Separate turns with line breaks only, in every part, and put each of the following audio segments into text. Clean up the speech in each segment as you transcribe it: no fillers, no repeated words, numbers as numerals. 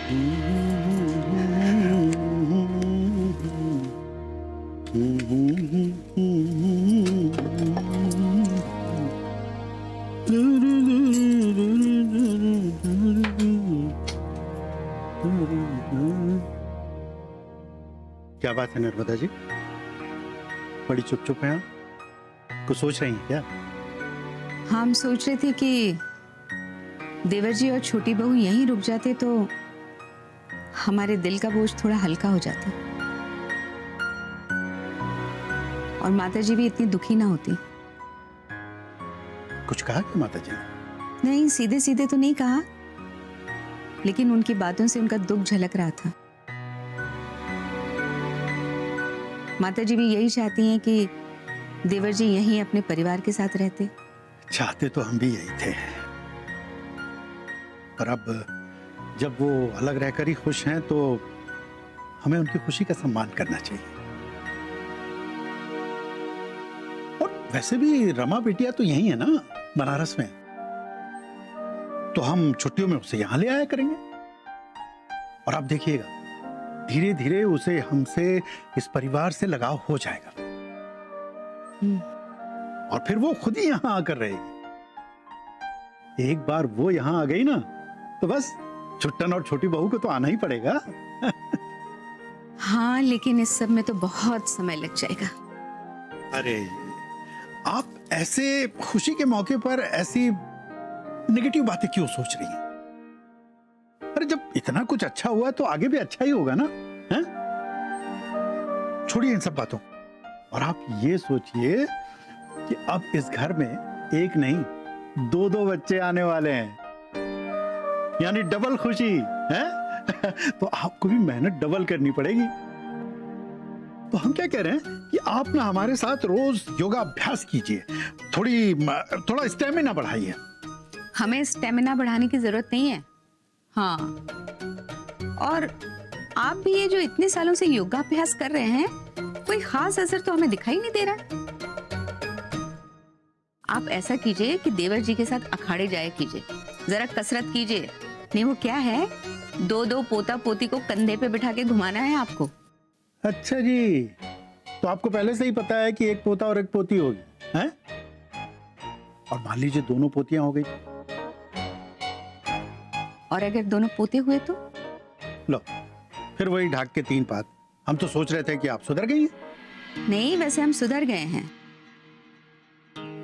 क्या बात है नर्मदा जी, बड़ी चुप चुप हैं आप? कुछ सोच रही हैं क्या?
हम सोच रहे थे कि देवर जी और छोटी बहू यहीं रुक जाते तो हमारे दिल का बोझ थोड़ा हल्का हो जाता और माता जी भी इतनी दुखी ना होती।
कुछ कहा क्या माता जी?
नहीं, सीधे सीधे तो नहीं कहा, लेकिन उनकी बातों से उनका दुख झलक रहा था। माता जी भी यही चाहती हैं कि देवर जी यहीं अपने परिवार के साथ रहते।
चाहते तो हम भी यही थे, पर अब जब वो अलग रहकर ही खुश हैं तो हमें उनकी खुशी का सम्मान करना चाहिए। और वैसे भी रमा बिटिया तो यही है ना, बनारस में, तो हम छुट्टियों में उसे यहां ले आया करेंगे। और आप देखिएगा, धीरे धीरे उसे हमसे, इस परिवार से लगाव हो जाएगा और फिर वो खुद ही यहां आकर रहेगी। एक बार वो यहां आ गई ना तो बस छुट्टन और छोटी बहू को तो आना ही पड़ेगा।
हाँ, लेकिन इस सब में तो बहुत समय लग जाएगा।
अरे आप ऐसे खुशी के मौके पर ऐसी नेगेटिव बातें क्यों सोच रही हैं? अरे जब इतना कुछ अच्छा हुआ तो आगे भी अच्छा ही होगा ना, हैं? छोड़िए इन सब बातों और आप ये सोचिए कि अब इस घर में एक नहीं दो बच्चे आने वाले हैं, यानी डबल खुशी है। तो आपको भी मेहनत डबल करनी पड़ेगी। तो हम क्या कह रहे हैं कि आप ना हमारे साथ रोज योगा अभ्यास कीजिए, थोड़ा स्टेमिना बढ़ाइए।
हमें स्टेमिना बढ़ाने की जरूरत नहीं है। हाँ, और आप भी ये जो इतने सालों से योगाभ्यास कर रहे हैं, कोई खास असर तो हमें दिखाई नहीं दे रहा। आप ऐसा कीजिए कि देवर जी के साथ अखाड़े जाया कीजिए, जरा कसरत कीजिए। नहीं, वो क्या है, दो पोता पोती को कंधे पे बिठा के घुमाना है आपको।
अच्छा जी, तो आपको पहले से ही पता है कि एक पोता और एक पोती होगी, हैं? और मान लीजिए दोनों पोतियां हो गई,
और अगर दोनों पोते हुए तो?
लो फिर वही ढाक के तीन पात। हम तो सोच रहे थे कि आप सुधर गई हैं।
नहीं, वैसे हम सुधर गए हैं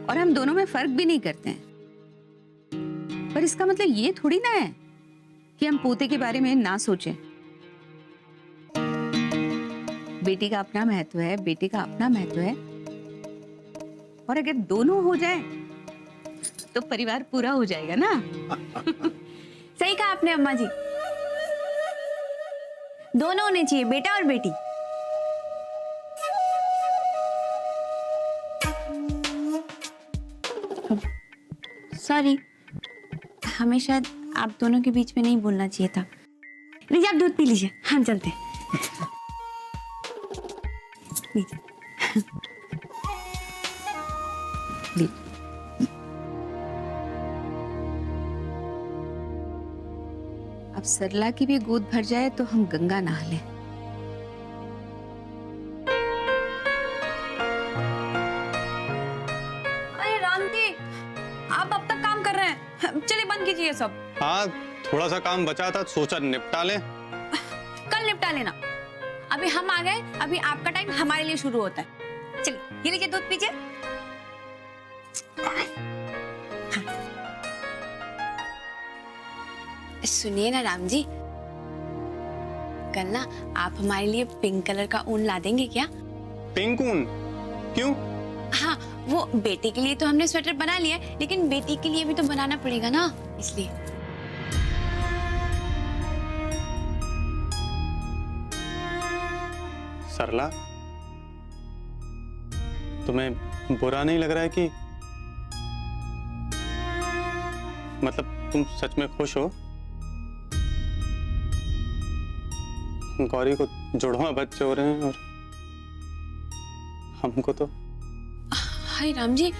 और हम दोनों में फर्क भी नहीं करते हैं, पर इसका मतलब ये थोड़ी ना है कि हम पोते के बारे में ना सोचें। बेटी का अपना महत्व है, बेटी का अपना महत्व है, और अगर दोनों हो जाए तो परिवार पूरा हो जाएगा ना।
सही कहा आपने अम्मा जी, दोनों होने चाहिए, बेटा और बेटी। सॉरी, हमें शायद आप दोनों के बीच में नहीं बोलना चाहिए था। लीजिए आप दूध पी लीजिए, हम चलते हैं। लीजिए। लीजिए।
अब सरला की भी गोद भर जाए तो हम गंगा नहा लें।
अरे राम जी, आप अब तक काम कर रहे हैं, चलिए बंद कीजिए ये सब।
हाँ, थोड़ा सा काम बचा था, सोचा निपटा लें।
कल निपटा लेना, अभी हम आ गए, अभी आपका टाइम हमारे लिए शुरू होता है। चलिए ये लीजिए दूध पीजिए। सुनिए ना राम जी, कल ना आप हमारे लिए पिंक कलर का ऊन ला देंगे क्या?
पिंक ऊन? क्यों?
हाँ, वो बेटे के लिए तो हमने स्वेटर बना लिया, लेकिन बेटी के लिए भी तो बनाना पड़ेगा ना, इसलिए।
सरला, तुम्हें बुरा नहीं लग रहा है कि, मतलब तुम सच में खुश हो? गौरी को जुड़वा बच्चे हो रहे हैं और हमको तो।
हाय राम जी,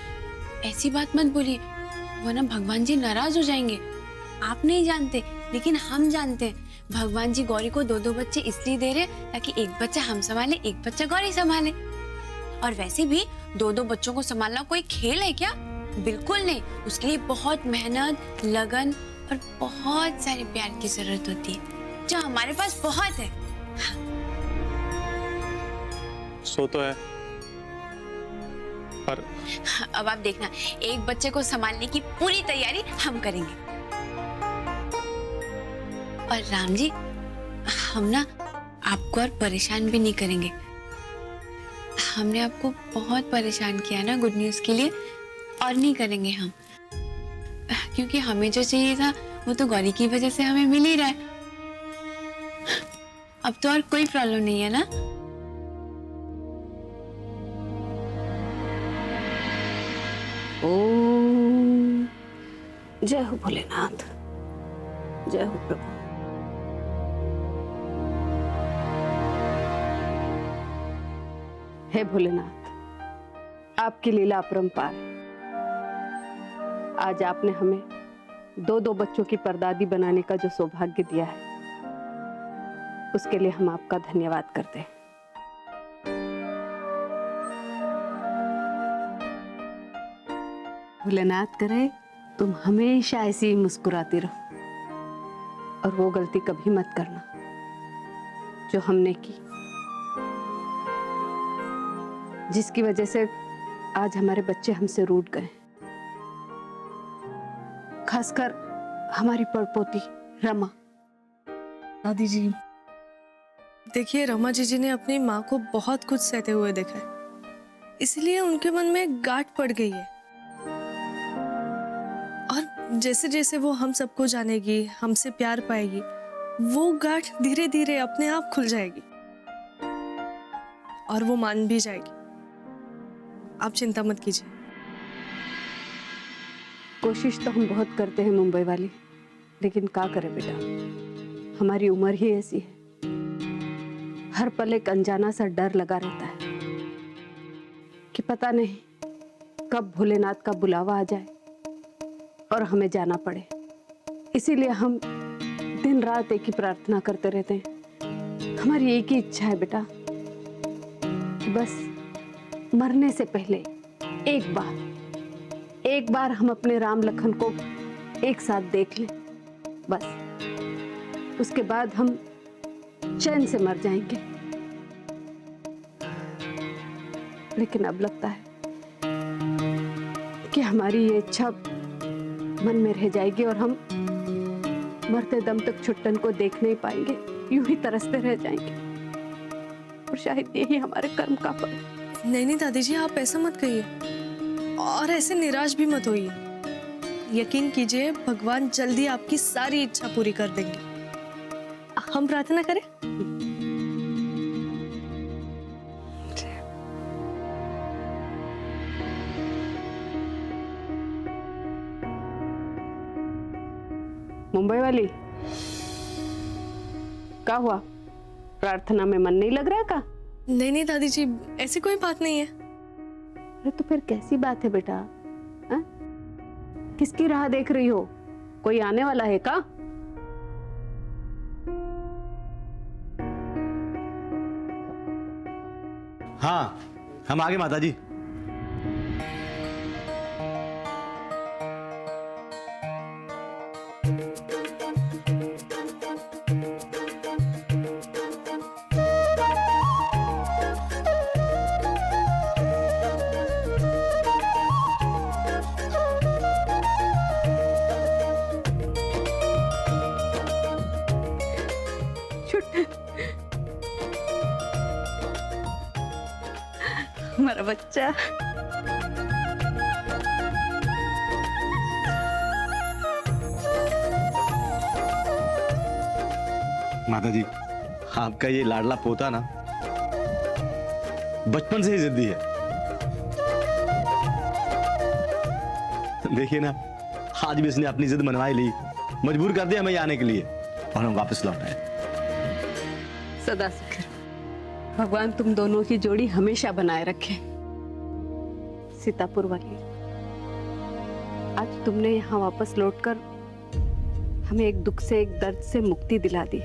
ऐसी बात मत बोलिए, वरना भगवान जी नाराज हो जाएंगे। आप नहीं जानते लेकिन हम जानते हैं भगवान जी गौरी को 2-2 बच्चे इसलिए दे रहे हैं ताकि एक बच्चा हम संभाले, एक बच्चा गौरी संभाले। और वैसे भी 2-2 बच्चों को संभालना कोई खेल है क्या? बिल्कुल नहीं। उसके लिए बहुत मेहनत, लगन और बहुत सारे प्यार की जरूरत होती है, जो हमारे पास बहुत है।
सो तो है, पर
अब आप देखना, एक बच्चे को संभालने की पूरी तैयारी हम करेंगे। और राम जी, हम ना आपको और परेशान भी नहीं करेंगे। हमने आपको बहुत परेशान किया ना गुड न्यूज के लिए, और नहीं करेंगे हम, क्योंकि हमें जो चाहिए था वो तो गौरी की वजह से हमें मिल ही रहा है। अब तो और कोई प्रॉब्लम नहीं है ना।
ओम जय हो भोलेनाथ, जय हो प्रभु। हे भोलेनाथ, आपकी लीला अपरंपार। आज आपने हमें 2-2 बच्चों की परदादी बनाने का जो सौभाग्य दिया है, उसके लिए हम आपका धन्यवाद करते हैं। भोलेनाथ करे तुम हमेशा ऐसी ही मुस्कुराती रहो, और वो गलती कभी मत करना जो हमने की, जिसकी वजह से आज हमारे बच्चे हमसे रूठ गए। खासकर हमारी पड़पोती रमा।
दादी जी, देखिए रमा जीजी ने अपनी माँ को बहुत कुछ सहते हुए देखा है, इसलिए उनके मन में गांठ पड़ गई है। और जैसे जैसे वो हम सबको जानेगी, हमसे प्यार पाएगी, वो गांठ धीरे धीरे अपने आप खुल जाएगी और वो मान भी जाएगी। आप चिंता मत कीजिए।
कोशिश तो हम बहुत करते हैं मुंबई वाली, लेकिन क्या करें बेटा, हमारी उम्र ही ऐसी है। हर पल एक अनजाना सा डर लगा रहता है कि पता नहीं कब भोलेनाथ का बुलावा आ जाए और हमें जाना पड़े। इसीलिए हम दिन रात एक ही प्रार्थना करते रहते हैं। हमारी एक ही इच्छा है बेटा, बस मरने से पहले एक बार हम अपने राम लखन को एक साथ देख लें, बस उसके बाद हम चैन से मर जाएंगे। लेकिन अब लगता है कि हमारी ये इच्छा मन में रह जाएगी और हम मरते दम तक छुट्टन को देख नहीं पाएंगे, यूं ही तरसते रह जाएंगे। और शायद यही हमारे कर्म का फल।
नहीं दादी जी, आप ऐसा मत कहिए और ऐसे निराश भी मत होइए। यकीन कीजिए, भगवान जल्दी आपकी सारी इच्छा पूरी कर देंगे। हम प्रार्थना करें।
मुंबई वाली, क्या हुआ? प्रार्थना में मन नहीं लग रहा है का?
नहीं दादी जी, ऐसी कोई बात नहीं है।
अरे तो फिर कैसी बात है बेटा? हा? किसकी राह देख रही हो? कोई आने वाला है का?
हाँ, हम आगे माता जी।
हमारा बच्चा।
माता जी, आपका ये लाडला पोता ना बचपन से ही जिद्दी है। देखिए ना, आज भी इसने अपनी जिद मनवाई ली, मजबूर कर दिया हमें आने के लिए, और हम वापस लौट आए।
सदा सुख रहो। भगवान तुम दोनों की जोड़ी हमेशा बनाए रखे। सीतापुर वाली, आज तुमने यहाँ वापस लौटकर हमें एक दुख से, एक दर्द से मुक्ति दिला दी।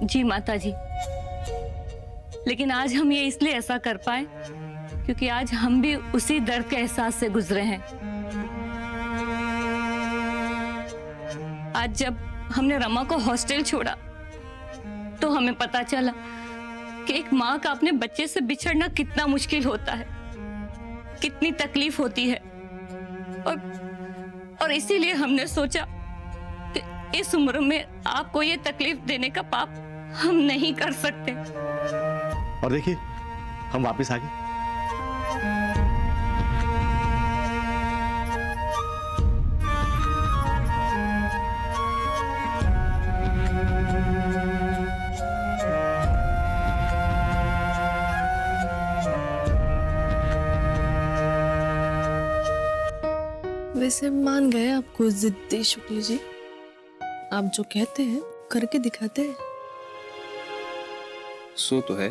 जी माता जी, लेकिन आज हम ये इसलिए ऐसा कर पाए क्योंकि आज हम भी उसी दर्द के एहसास से गुजरे हैं। आज जब हमने रमा को हॉस्टल छोड़ा तो हमें पता चला कि एक माँ का अपने बच्चे से बिछड़ना कितना मुश्किल होता है, कितनी तकलीफ होती है। और इसीलिए हमने सोचा कि इस उम्र में आपको ये तकलीफ देने का पाप हम नहीं कर सकते।
और देखिए, हम वापस आ गए।
वैसे मान गए आपको जिद्दी शुक्ल जी, आप जो कहते हैं करके दिखाते हैं।
सो तो है,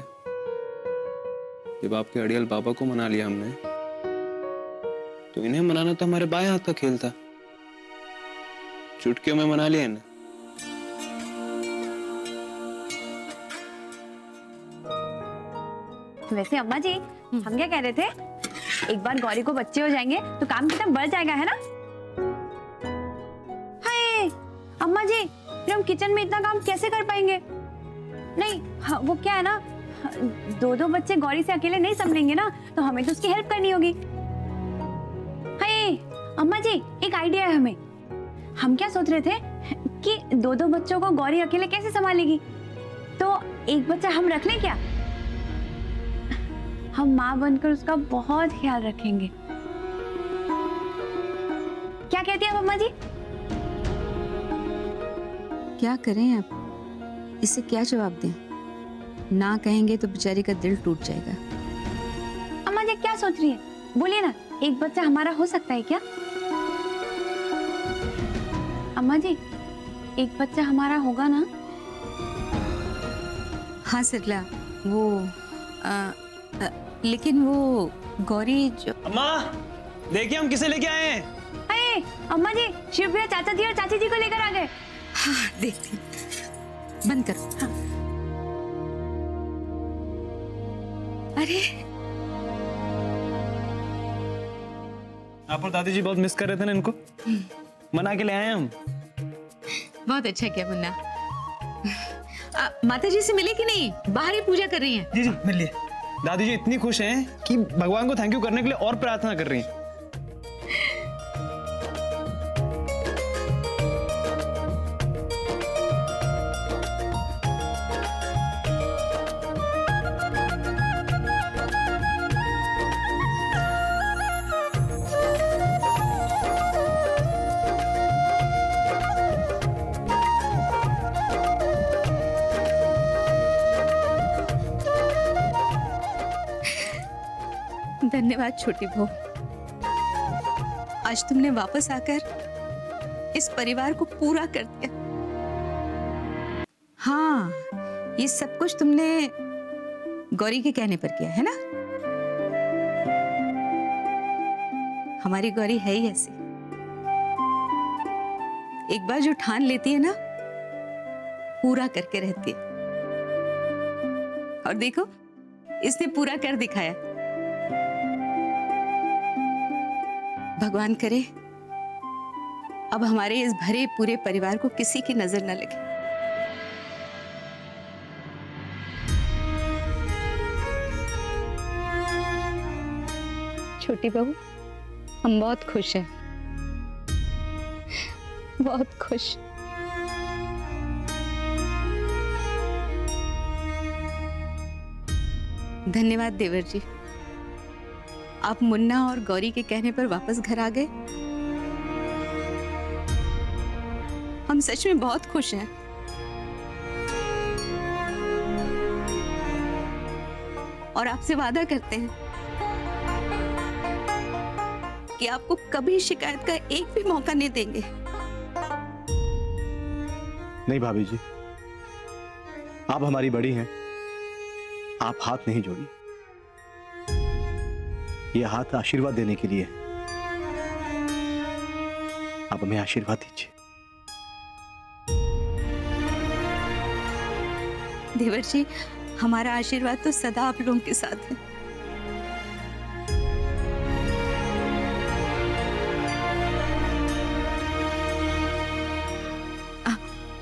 जब आपके अड़ियल बाबा को मना लिया हमने, तो इन्हें मनाना तो हमारे बाएं हाथ का खेल था। चुटकियों में मना लिया इन्हें।
वैसे अम्मा जी, हम क्या कह रहे थे, एक बार गौरी को बच्चे हो जाएंगे तो काम कितना बढ़ जाएगा, है ना? हाय अम्मा जी, फिर हम किचन में इतना काम कैसे कर पाएंगे? नहीं हाँ, वो क्या है ना, दो दो बच्चे गौरी से अकेले नहीं संभलेंगे ना, तो हमें तो उसकी हेल्प करनी होगी। हाय अम्मा जी, एक आइडिया है हमें। हम क्या सोच रहे थे कि दो दो बच्चों को गौरी अकेले कैसे संभालेगी, तो एक बच्चा हम रख लें क्या? हम माँ बनकर उसका बहुत ख्याल रखेंगे। क्या कहती है अम्मा जी?
क्या करें अब, इसे क्या जवाब दें? ना कहेंगे तो बेचारी का दिल टूट जाएगा।
अम्मा जी क्या सोच रही है, बोलिए ना। एक बच्चा हमारा हो सकता है क्या? अम्मा जी, एक बच्चा हमारा होगा ना?
हाँ सरला, वो लेकिन वो गौरी जो...
अम्मा देखिए, हम किसे लेके आए हैं।
अरे अम्मा जी, शिव भैया चाचा जी और चाची जी को लेकर आ गए।
हाँ देखती, बंद करो। हाँ। अरे
आप और दादी जी बहुत मिस कर रहे थे ना इनको, मना के ले आए हम।
बहुत अच्छा किया मुन्ना। माता जी से मिले कि नहीं? बाहर ही पूजा कर रही हैं।
जी जी मिल लिए। दादी जी इतनी खुश हैं कि भगवान को थैंक यू करने के लिए और प्रार्थना कर रही हैं।
धन्यवाद छोटी बहू, आज तुमने वापस आकर इस परिवार को पूरा कर दिया। हाँ, ये सब कुछ तुमने गौरी के कहने पर किया है ना? हमारी गौरी है ही ऐसी, एक बार जो ठान लेती है ना, पूरा करके रहती है। और देखो, इसने पूरा कर दिखाया। भगवान करे अब हमारे इस भरे पूरे परिवार को किसी की नजर न लगे। छोटी बहू, हम बहुत खुश हैं, बहुत खुश। धन्यवाद देवर जी, आप मुन्ना और गौरी के कहने पर वापस घर आ गए। हम सच में बहुत खुश हैं। और आपसे वादा करते हैं कि आपको कभी शिकायत का एक भी मौका नहीं देंगे।
नहीं भाभी जी, आप हमारी बड़ी हैं, आप हाथ नहीं जोड़िए। ये हाथ आशीर्वाद देने के लिए है। आप हमें आशीर्वाद दीजिए।
देवर जी, हमारा आशीर्वाद तो सदा आप लोगों के साथ है।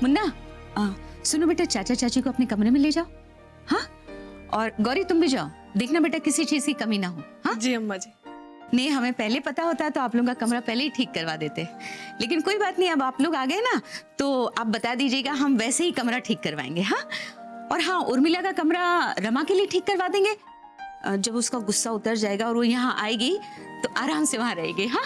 मुन्ना, सुनो बेटा, चाचा चाची को अपने कमरे में ले जाओ। हाँ, और गौरी तुम भी जाओ, देखना बेटा किसी चीज की कमी ना हो। हाँ
जी अम्मा जी।
नहीं, हमें पहले पता होता तो आप लोगों का कमरा पहले ही ठीक करवा देते, लेकिन कोई बात नहीं, अब आप लोग आ गए ना तो आप बता दीजिएगा, हम वैसे ही कमरा ठीक करवाएंगे। हाँ, और हाँ, उर्मिला का कमरा रमा के लिए ठीक करवा देंगे। जब उसका गुस्सा उतर जाएगा और वो यहाँ आएगी तो आराम से वहां रहेगी। हाँ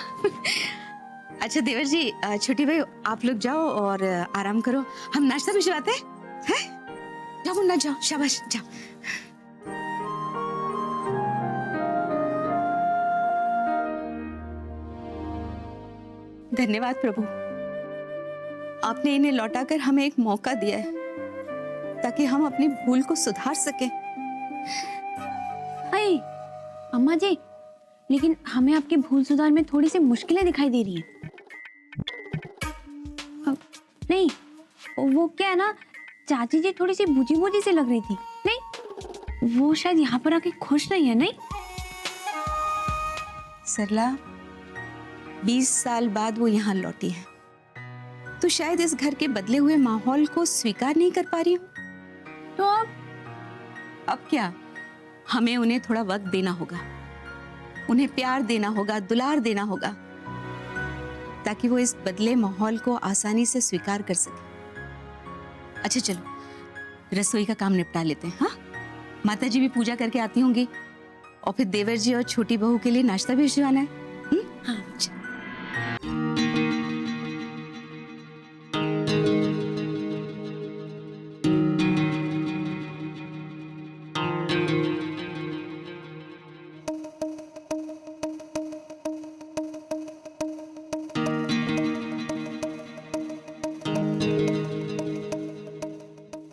अच्छा देवर जी, छोटी भाई आप लोग जाओ और आराम करो, हम नाश्ता भिजवाते हैं। जाओ मुन्ना, जाओ, शाबाश, जाओ। धन्यवाद प्रभु, आपने इन्हें लौटाकर हमें एक मौका दिया है ताकि हम अपनी भूल को सुधार सकें।
अरे अम्मा जी, लेकिन हमें आपकी भूल सुधार में थोड़ी सी मुश्किलें दिखाई दे रही हैं। नहीं, वो क्या है ना, चाची जी थोड़ी सी बुझी बुझी से लग रही थी। नहीं, वो शायद यहाँ पर आके खुश नहीं है। नहीं
सरला, 20 साल बाद वो यहाँ लौटी है, तो शायद इस घर के बदले हुए माहौल को स्वीकार नहीं कर पा रही हूँ।
तो
अब क्या, हमें उन्हें थोड़ा वक्त देना होगा, उन्हें प्यार देना होगा, दुलार देना होगा, ताकि वो इस बदले माहौल को आसानी से स्वीकार कर सके। अच्छा चलो, रसोई का काम निपटा लेते हैं। हाँ, माता जी भी पूजा करके आती होंगी और फिर देवर जी और छोटी बहू के लिए नाश्ता भी भिजवाना है।
हाँ,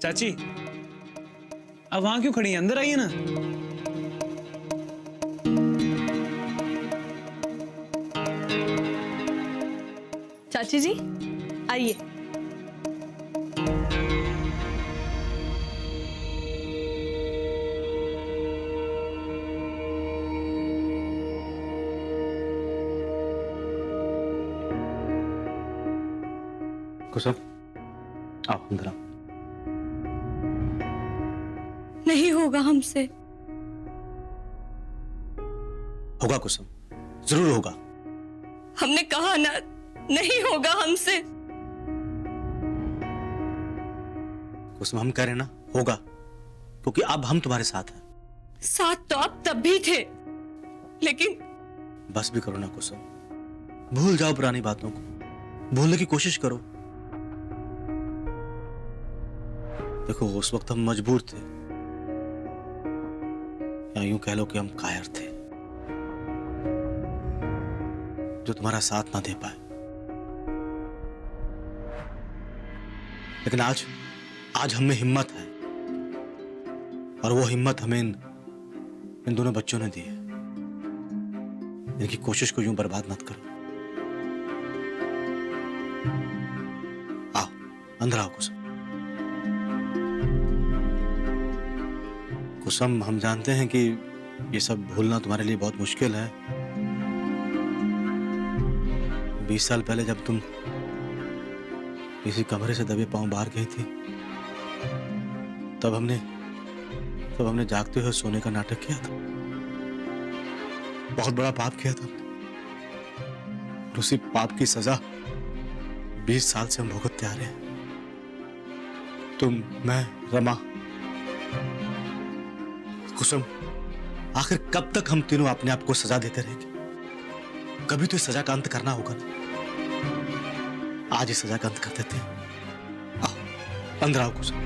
चाची, अब वहां क्यों खड़ी हैं? अंदर आइए ना।
चाची जी आइए।
कुसुम, आओ अंदर आओ।
नहीं होगा हमसे।
होगा कुसुम, जरूर होगा।
हमने कहा ना, नहीं होगा हमसे।
कुसुम, हम कह रहे हैं ना, होगा, क्योंकि अब हम तुम्हारे साथ हैं।
साथ तो आप तब भी थे, लेकिन
बस भी करो ना कुसुम, भूल जाओ पुरानी बातों को, भूलने की कोशिश करो। देखो, उस वक्त हम मजबूर थे, या यूं कह लो कि हम कायर थे, जो तुम्हारा साथ ना दे पाए। लेकिन आज हम में हिम्मत है, और वो हिम्मत हमें इन दोनों बच्चों ने दी है। इनकी कोशिश को यूं बर्बाद मत करो। आओ अंदर आओ कुसुम। कुसुम, हम जानते हैं कि ये सब भूलना तुम्हारे लिए बहुत मुश्किल है। 20 साल पहले जब तुम किसी कमरे से दबे पांव बाहर गई थी, तब हमने जागते हुए सोने का नाटक किया था। बहुत बड़ा पाप किया था हमने। उसी पाप की सजा 20 साल से हम भुगतते आ रहे हैं। तुम, मैं, रमा, कुसुम, आखिर कब तक हम तीनों अपने आप को सजा देते रहेंगे? कभी तो इस सजा का अंत करना होगा ना। आज इस सजा का अंत कर देते हैं। आओ अंदर आओ कुसुम।